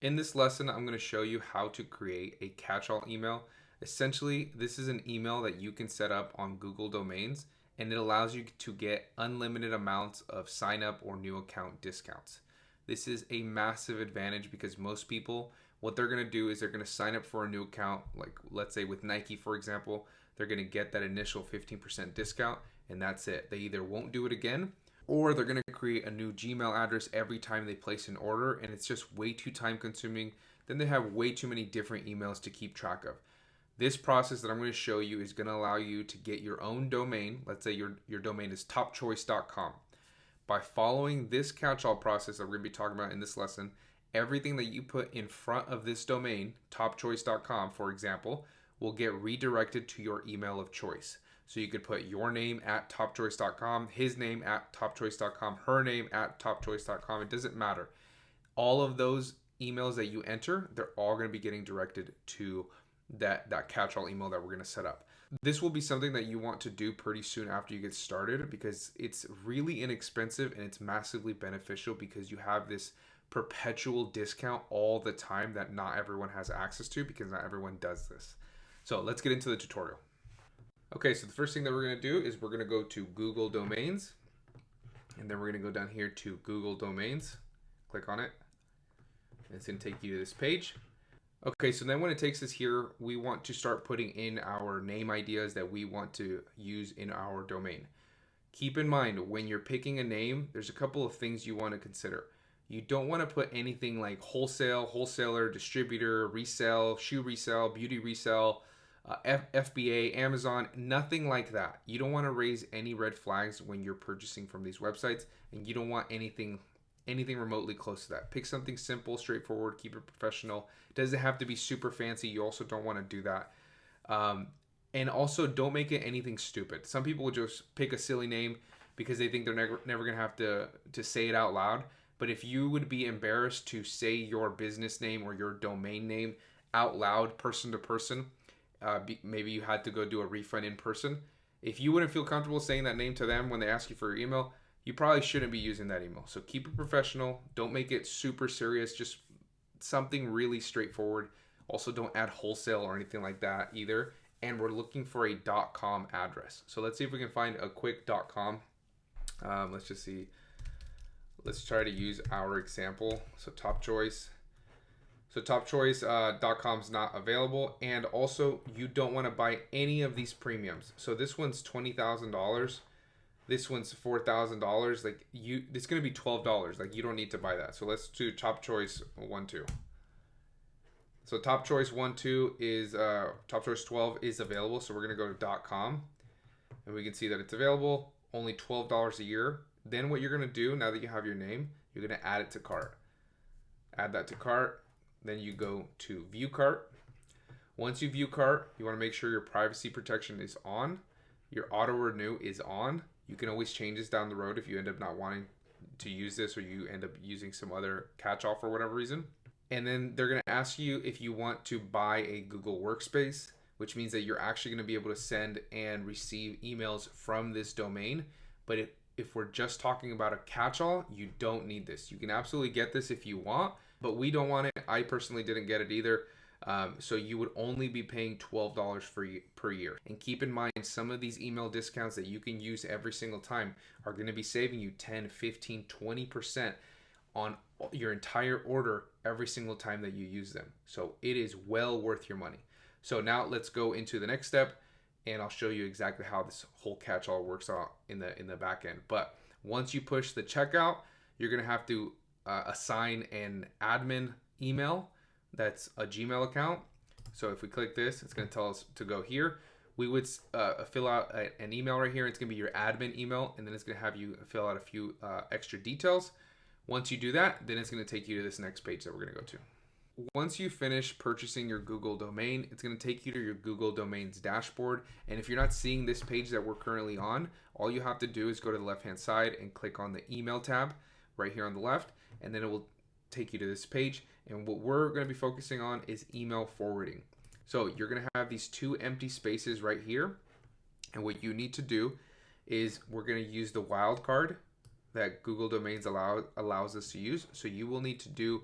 In this lesson, I'm going to show you how to create a catch-all email. Essentially, this is an email that you can set up on Google Domains, and it allows you to get unlimited amounts of sign-up or new account discounts. This is a massive advantage because most people, what they're going to do is they're going to sign up for a new account, like let's say with Nike, for example. They're going to get that initial 15% discount, and that's it. They either won't do it again, or they're going to create a new Gmail address every time they place an order, and it's just way too time consuming. Then they have way too many different emails to keep track of. This process that I'm going to show you is going to allow you to get your own domain. Let's say your domain is topchoice.com. By following this catch-all process that we're going to be talking about in this lesson, everything that you put in front of this domain, topchoice.com, for example, will get redirected to your email of choice. So you could put your name at topchoice.com, his name at topchoice.com, her name at topchoice.com. It doesn't matter. All of those emails that you enter, they're all going to be getting directed to that catch-all email that we're going to set up. This will be something that you want to do pretty soon after you get started because it's really inexpensive and it's massively beneficial because you have this perpetual discount all the time that not everyone has access to because not everyone does this. So let's get into the tutorial. Okay, so the first thing that we're going to do is we're going to go to Google Domains, and then we're going to go down here to Google Domains, click on it, and it's going to take you to this page. Okay, so then when it takes us here, we want to start putting in our name ideas that we want to use in our domain. Keep in mind, when you're picking a name, there's a couple of things you want to consider. You don't want to put anything like wholesale, wholesaler, distributor, resell, shoe resell, beauty resell, FBA, Amazon, nothing like that. You don't want to raise any red flags when you're purchasing from these websites, and you don't want anything remotely close to that. Pick something simple, straightforward, keep it professional. It doesn't have to be super fancy. You also don't want to do that. And also don't make it anything stupid. Some people will just pick a silly name because they think they're never going to have to say it out loud. But if you would be embarrassed to say your business name or your domain name out loud, person to person, maybe you had to go do a refund in person. If you wouldn't feel comfortable saying that name to them when they ask you for your email, you probably shouldn't be using that email. So keep it professional. Don't make it super serious. Just something really straightforward. Also, don't add wholesale or anything like that either. And we're looking for a .com address. So let's see if we can find a quick .com. Let's just see. Let's try to use our example. So Top Choice. So topchoice.com is not available, and also you don't want to buy any of these premiums. So this one's $20,000. This one's $4,000. Like it's going to be $12. Like you don't need to buy that. So let's do Top Choice 1-2. So Top Choice 1-2 is Top Choice 12 is available. So we're going to go to .com, and we can see that it's available. Only $12 a year. Then what you're going to do now that you have your name, you're going to add it to cart. Add that to cart. Then you go to view cart. Once you view cart, you want to make sure your privacy protection is on. Your auto renew is on. You can always change this down the road if you end up not wanting to use this or you end up using some other catch-all for whatever reason. And then they're going to ask you if you want to buy a Google Workspace, which means that you're actually going to be able to send and receive emails from this domain. But if we're just talking about a catch-all, you don't need this. You can absolutely get this if you want, but we don't want it. I personally didn't get it either. So you would only be paying $12 per year. And keep in mind, some of these email discounts that you can use every single time are going to be saving you 10, 15, 20% on your entire order every single time that you use them. So it is well worth your money. So now let's go into the next step, and I'll show you exactly how this whole catch-all works out in the back end. But once you push the checkout, you're going to have to assign an admin email that's a Gmail account. So if we click this, it's going to tell us to go here. We would fill out an email right here. It's going to be your admin email, and then it's going to have you fill out a few extra details. Once you do that, then it's going to take you to this next page that we're going to go to. Once you finish purchasing your Google domain, it's going to take you to your Google Domains dashboard. And if you're not seeing this page that we're currently on, all you have to do is go to the left-hand side and click on the email tab right here on the left, and then it will take you to this page. And what we're going to be focusing on is email forwarding. So you're going to have these two empty spaces right here. And what you need to do is we're going to use the wildcard that Google Domains allows us to use. So you will need to do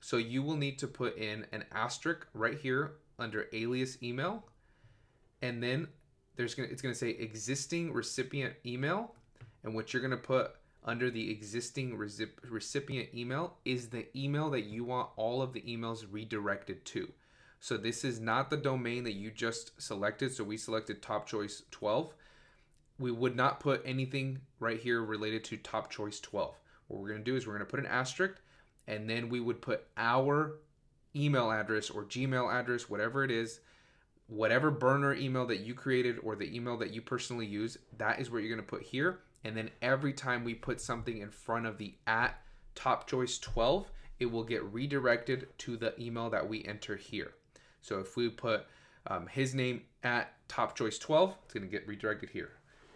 So you will need to put in an asterisk right here under alias email, and then it's gonna say existing recipient email, and what you're gonna put under the existing recipient email is the email that you want all of the emails redirected to. So this is not the domain that you just selected. So we selected top choice 12. We would not put anything right here related to top choice 12. What we're going to do is we're going to put an asterisk, and then we would put our email address or Gmail address, whatever it is, whatever burner email that you created or the email that you personally use, that is what you're going to put here. And then every time we put something in front of the at top choice 12, it will get redirected to the email that we enter here. So if we put his name at top choice 12, it's going to get redirected here.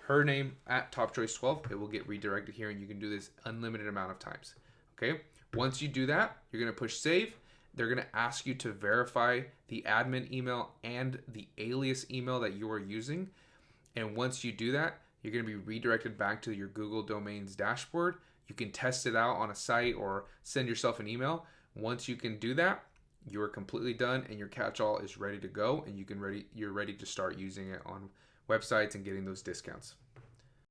Her name at top choice 12, it will get redirected here, and you can do this unlimited amount of times. Okay. Once you do that, you're going to push save. They're going to ask you to verify the admin email and the alias email that you are using. And once you do that, you're going to be redirected back to your Google Domains dashboard. You can test it out on a site or send yourself an email. Once you can do that, you are completely done, and your catch-all is ready to go, and you're ready to start using it on websites and getting those discounts.